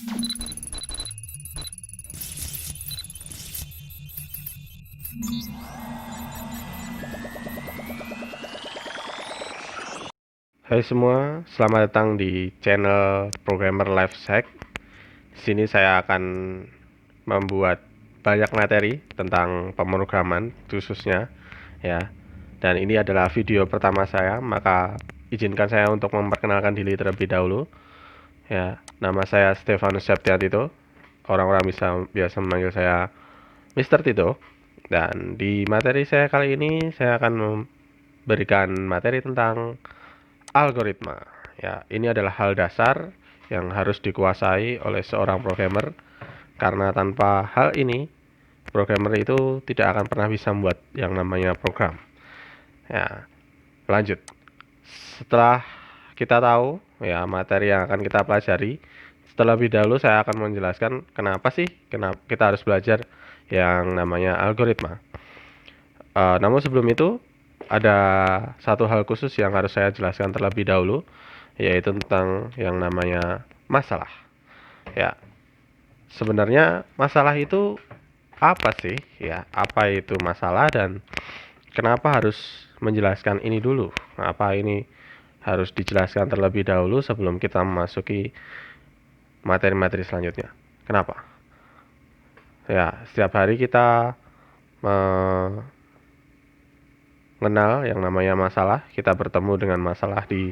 Hai semua, selamat datang di channel Programmer Lifehack. Di sini saya akan membuat banyak materi tentang pemrograman khususnya ya. Dan ini adalah video pertama saya, maka izinkan saya untuk memperkenalkan diri terlebih dahulu. Ya, nama saya Stefanus Septiatito. Orang-orang biasa memanggil saya Mr. Tito. Dan di materi saya kali ini saya akan memberikan materi tentang algoritma. Ya, ini adalah hal dasar yang harus dikuasai oleh seorang programmer karena tanpa hal ini programmer itu tidak akan pernah bisa membuat yang namanya program. Ya, lanjut. Setelah kita tahu ya materi yang akan kita pelajari, terlebih dahulu saya akan menjelaskan kenapa kita harus belajar yang namanya algoritma. Namun sebelum itu ada satu hal khusus yang harus saya jelaskan terlebih dahulu, yaitu tentang yang namanya masalah. Ya, sebenarnya masalah itu apa sih? Ya, apa itu masalah dan kenapa harus menjelaskan ini dulu? Apa ini harus dijelaskan terlebih dahulu sebelum kita memasuki materi-materi selanjutnya? Kenapa? Ya, setiap hari kita mengenal yang namanya masalah, kita bertemu dengan masalah di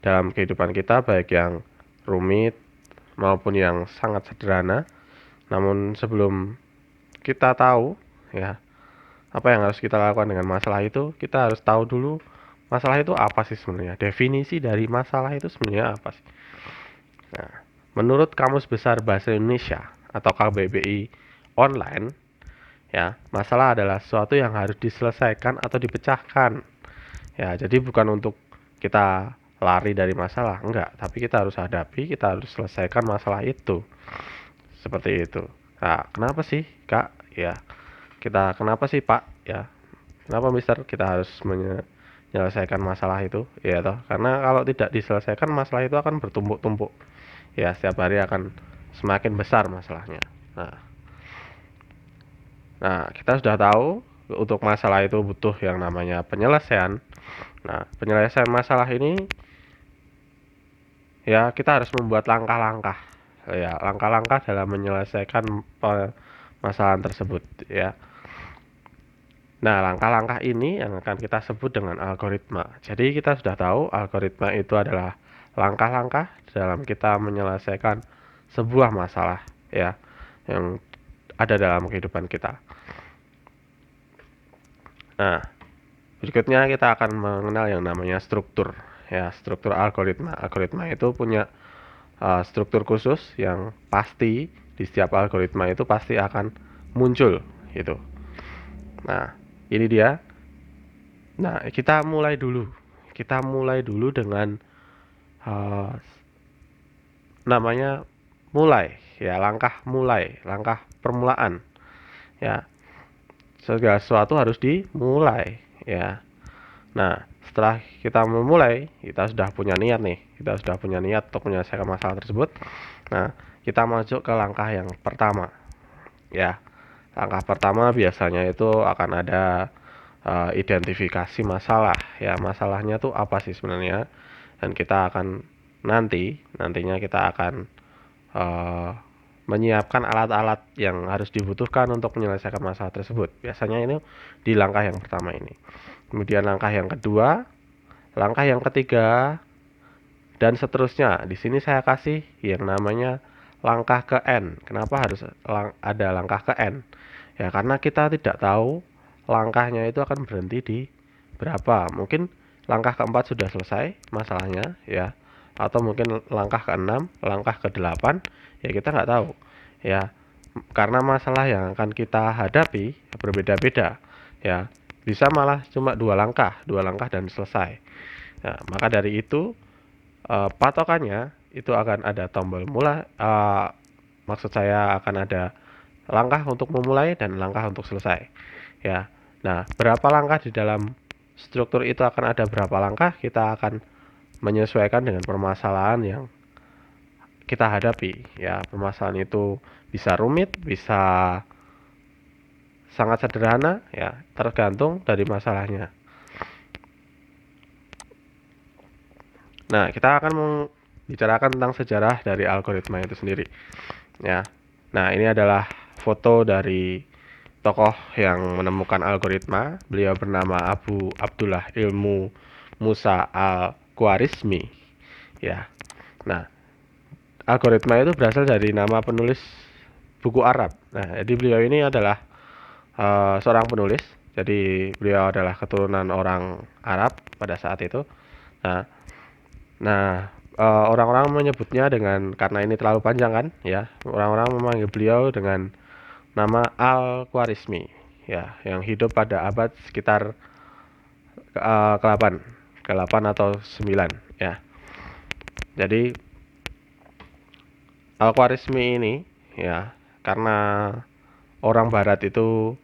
dalam kehidupan kita, baik yang rumit maupun yang sangat sederhana. Namun sebelum kita tahu ya apa yang harus kita lakukan dengan masalah itu, kita harus tahu dulu masalah itu apa sih sebenarnya. Definisi dari masalah itu sebenarnya apa sih? Nah, menurut Kamus Besar Bahasa Indonesia atau KBBI online, ya, masalah adalah sesuatu yang harus diselesaikan atau dipecahkan. Ya, jadi bukan untuk kita lari dari masalah, enggak, tapi kita harus hadapi, kita harus selesaikan masalah itu. Seperti itu. Nah, kenapa sih, Kak? Ya, kenapa sih, Pak? Ya, kenapa Mister kita harus menyelesaikan masalah itu? Ya, toh, karena kalau tidak diselesaikan masalah itu akan bertumpuk-tumpuk. Ya, setiap hari akan semakin besar masalahnya. Nah, kita sudah tahu untuk masalah itu butuh yang namanya penyelesaian. Nah, penyelesaian masalah ini ya kita harus membuat langkah-langkah. Ya, langkah-langkah dalam menyelesaikan permasalahan tersebut ya. Nah, langkah-langkah ini yang akan kita sebut dengan algoritma. Jadi kita sudah tahu algoritma itu adalah langkah-langkah dalam kita menyelesaikan sebuah masalah ya yang ada dalam kehidupan kita. Nah, berikutnya kita akan mengenal yang namanya struktur. Ya, struktur algoritma. Algoritma itu punya struktur khusus yang pasti di setiap algoritma itu pasti akan muncul gitu. Nah, ini dia. Nah, kita mulai dulu. Kita mulai dulu dengan uh, namanya mulai, ya, langkah mulai, langkah permulaan. Ya, segala sesuatu harus dimulai, ya. Nah, setelah kita memulai, kita sudah punya niat nih. Kita sudah punya niat untuk menyelesaikan masalah tersebut. Nah, kita masuk ke langkah yang pertama. Ya, langkah pertama biasanya itu akan ada identifikasi masalah. Ya, masalahnya tuh apa sih sebenarnya? Dan kita akan nantinya kita akan uh, menyiapkan alat-alat yang harus dibutuhkan untuk menyelesaikan masalah tersebut. Biasanya ini di langkah yang pertama ini. Kemudian langkah yang kedua, langkah yang ketiga, dan seterusnya. Di sini saya kasih yang namanya langkah ke N. Kenapa harus ada langkah ke N? Ya, karena kita tidak tahu langkahnya itu akan berhenti di berapa. Mungkin langkah keempat sudah selesai masalahnya, ya. Atau mungkin langkah ke-6, langkah ke-8, ya kita nggak tahu. Ya, karena masalah yang akan kita hadapi berbeda-beda. Ya, bisa malah cuma dua langkah dan selesai. Nah, maka dari itu patokannya itu akan ada tombol mulai, maksud saya akan ada langkah untuk memulai dan langkah untuk selesai ya. Nah, berapa langkah di dalam struktur itu akan ada berapa langkah, kita akan menyesuaikan dengan permasalahan yang kita hadapi. Ya, permasalahan itu bisa rumit, bisa sangat sederhana, ya, tergantung dari masalahnya. Nah, kita akan membicarakan tentang sejarah dari algoritma itu sendiri. Ya. Nah, ini adalah foto dari tokoh yang menemukan algoritma. Beliau bernama Abu Abdullah Ilmu Musa al-Khwarizmi. Ya. Nah, algoritma itu berasal dari nama penulis buku Arab. Nah, jadi beliau ini adalah seorang penulis. Jadi beliau adalah keturunan orang Arab pada saat itu. Nah, orang-orang menyebutnya karena ini terlalu panjang kan, ya. Orang-orang memanggil beliau dengan nama Al-Khwarizmi, ya, yang hidup pada abad sekitar ke-8 atau 9, ya. Jadi Al-Khwarizmi ini, ya, karena orang barat itu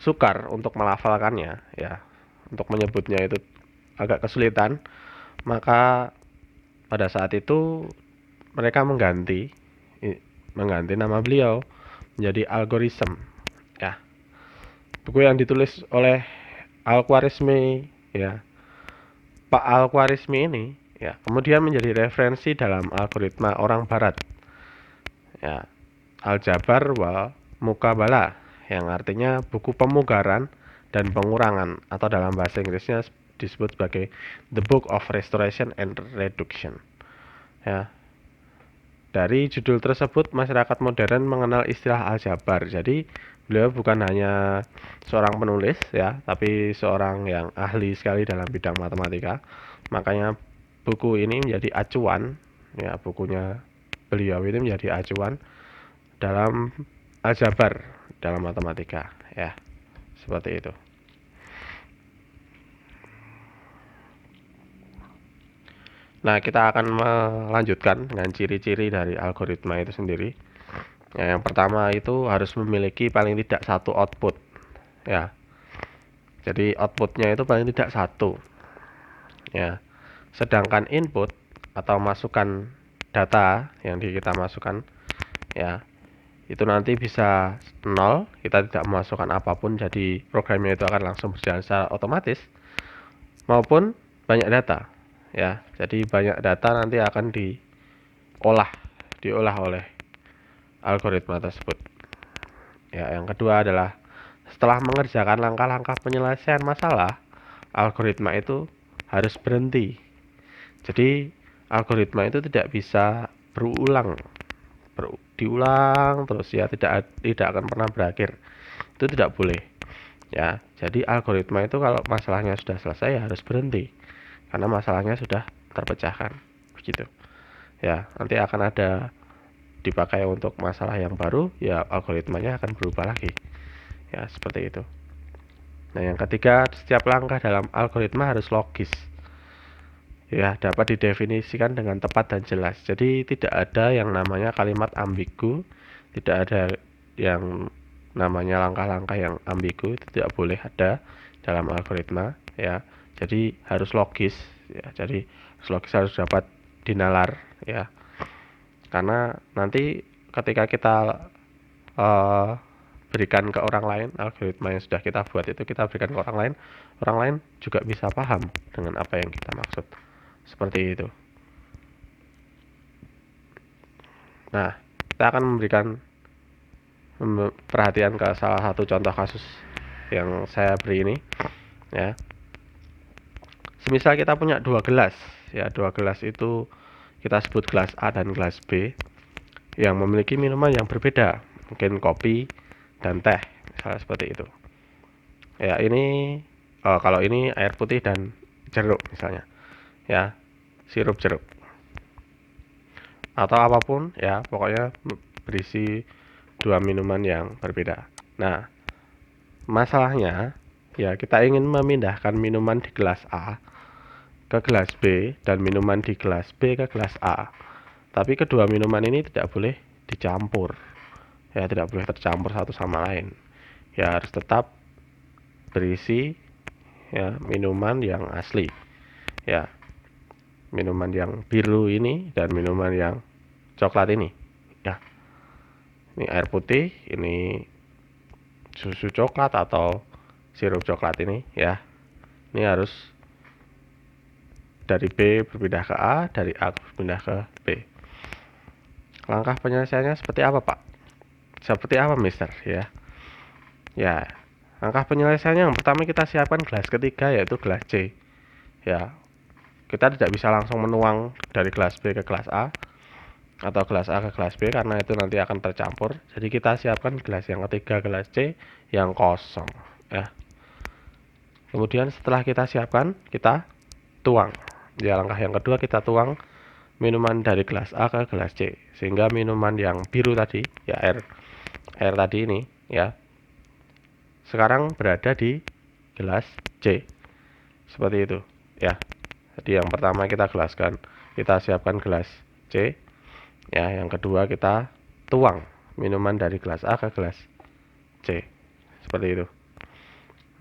sukar untuk melafalkannya, ya, untuk menyebutnya itu agak kesulitan, maka pada saat itu mereka mengganti nama beliau menjadi algoritm, ya. Buku yang ditulis oleh Al-Khwarizmi, ya, Pak Al-Khwarizmi ini, ya, kemudian menjadi referensi dalam algoritma orang barat, ya, Al-Jabar wal Mukabala, yang artinya buku pemugaran dan pengurangan, atau dalam bahasa Inggrisnya disebut sebagai The Book of Restoration and Reduction. Ya, dari judul tersebut masyarakat modern mengenal istilah aljabar. Jadi beliau bukan hanya seorang penulis, ya, tapi seorang yang ahli sekali dalam bidang matematika. Makanya buku ini menjadi acuan, ya, bukunya beliau ini menjadi acuan dalam aljabar, dalam matematika, ya. Seperti itu. Nah, kita akan melanjutkan dengan ciri-ciri dari algoritma itu sendiri. Ya, yang pertama itu harus memiliki paling tidak satu output, ya. Jadi outputnya itu paling tidak satu, ya. Sedangkan input atau masukan data yang kita masukkan, ya, itu nanti bisa 0, kita tidak memasukkan apapun, jadi programnya itu akan langsung berjalan secara otomatis, maupun banyak data, ya. Jadi banyak data nanti akan diolah oleh algoritma tersebut. Ya, yang kedua adalah setelah mengerjakan langkah-langkah penyelesaian masalah, algoritma itu harus berhenti. Jadi algoritma itu tidak bisa diulang terus, ya, tidak akan pernah berakhir. Itu tidak boleh, ya. Jadi algoritma itu kalau masalahnya sudah selesai ya harus berhenti karena masalahnya sudah terpecahkan, begitu. Ya, nanti akan ada dipakai untuk masalah yang baru, ya algoritmanya akan berubah lagi. Ya, seperti itu. Nah, yang ketiga, setiap langkah dalam algoritma harus logis. Ya, dapat didefinisikan dengan tepat dan jelas. Jadi tidak ada yang namanya kalimat ambigu, tidak ada yang namanya langkah-langkah yang ambigu, itu tidak boleh ada dalam algoritma, ya. Jadi harus logis, ya. Jadi harus dapat dinalar, ya. Karena nanti ketika kita berikan ke orang lain, algoritma yang sudah kita buat itu kita berikan ke orang lain juga bisa paham dengan apa yang kita maksud. Seperti itu. Nah, kita akan memberikan perhatian ke salah satu contoh kasus yang saya beri ini, ya. Semisal kita punya dua gelas, ya, dua gelas itu kita sebut gelas A dan gelas B yang memiliki minuman yang berbeda, mungkin kopi dan teh, misalnya seperti itu. Ya, ini kalau ini air putih dan jeruk misalnya, ya, sirup jeruk atau apapun, ya, pokoknya berisi dua minuman yang berbeda. Nah, masalahnya, ya, kita ingin memindahkan minuman di gelas A ke gelas B dan minuman di gelas B ke gelas A. Tapi kedua minuman ini tidak boleh dicampur. Ya, tidak boleh tercampur satu sama lain. Ya, harus tetap berisi, ya, minuman yang asli. Ya, minuman yang biru ini dan minuman yang coklat ini ya. Ini air putih, ini susu coklat atau sirup coklat ini ya. Ini harus dari B berpindah ke A, dari A berpindah ke B. Langkah penyelesaiannya seperti apa, Pak? Seperti apa, Mister? Ya, langkah penyelesaiannya yang pertama kita siapkan gelas ketiga, yaitu gelas C. Ya, kita tidak bisa langsung menuang dari gelas B ke gelas A atau gelas A ke gelas B karena itu nanti akan tercampur. Jadi kita siapkan gelas yang ketiga, gelas C yang kosong ya. Kemudian setelah kita siapkan, kita tuang. Ya, langkah yang kedua kita tuang minuman dari gelas A ke gelas C sehingga minuman yang biru tadi, ya air tadi ini ya, sekarang berada di gelas C. Seperti itu ya. Jadi yang pertama kita siapkan gelas C. Ya, yang kedua kita tuang minuman dari gelas A ke gelas C. Seperti itu.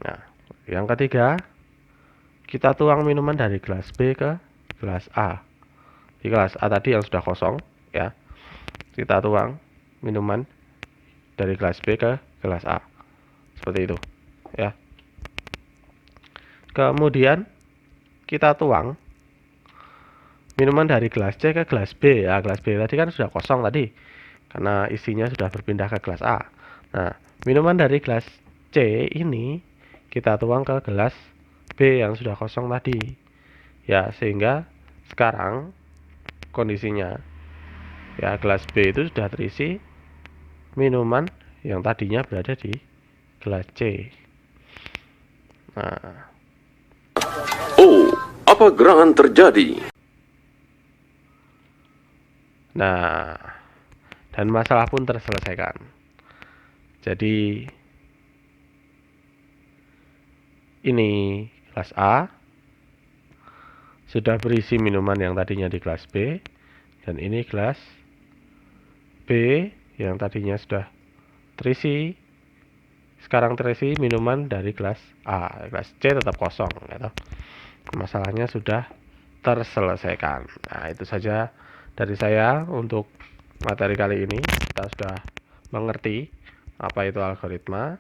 Nah, yang ketiga kita tuang minuman dari gelas B ke gelas A. Di gelas A tadi yang sudah kosong ya. Kita tuang minuman dari gelas B ke gelas A. Seperti itu ya. Kemudian kita tuang minuman dari gelas C ke gelas B ya. Gelas B tadi kan sudah kosong tadi karena isinya sudah berpindah ke gelas A. Nah, minuman dari gelas C ini kita tuang ke gelas B yang sudah kosong tadi ya, sehingga sekarang kondisinya ya, gelas B itu sudah terisi minuman yang tadinya berada di gelas C. Nah, oh, apa gerangan terjadi? Nah, dan masalah pun terselesaikan. Jadi ini gelas A sudah berisi minuman yang tadinya di gelas B, dan ini gelas B yang tadinya sudah terisi, sekarang terisi minuman dari gelas A. Gelas C tetap kosong gitu. Masalahnya sudah terselesaikan. Nah, itu saja dari saya untuk materi kali ini. Kita sudah mengerti apa itu algoritma,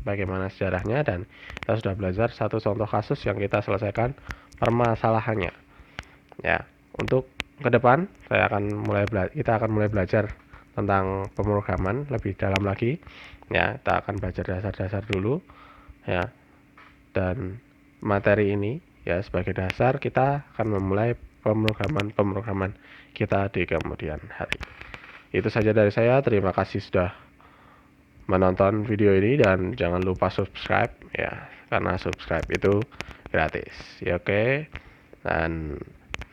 bagaimana sejarahnya, dan kita sudah belajar satu contoh kasus yang kita selesaikan permasalahannya. Ya, untuk ke depan kita akan mulai belajar tentang pemrograman lebih dalam lagi. Ya, kita akan belajar dasar-dasar dulu ya. Dan materi ini ya sebagai dasar kita akan memulai pemrograman kita di kemudian hari. Itu saja dari saya. Terima kasih sudah menonton video ini dan jangan lupa subscribe ya, karena subscribe itu gratis. Ya, oke. Dan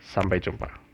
sampai jumpa.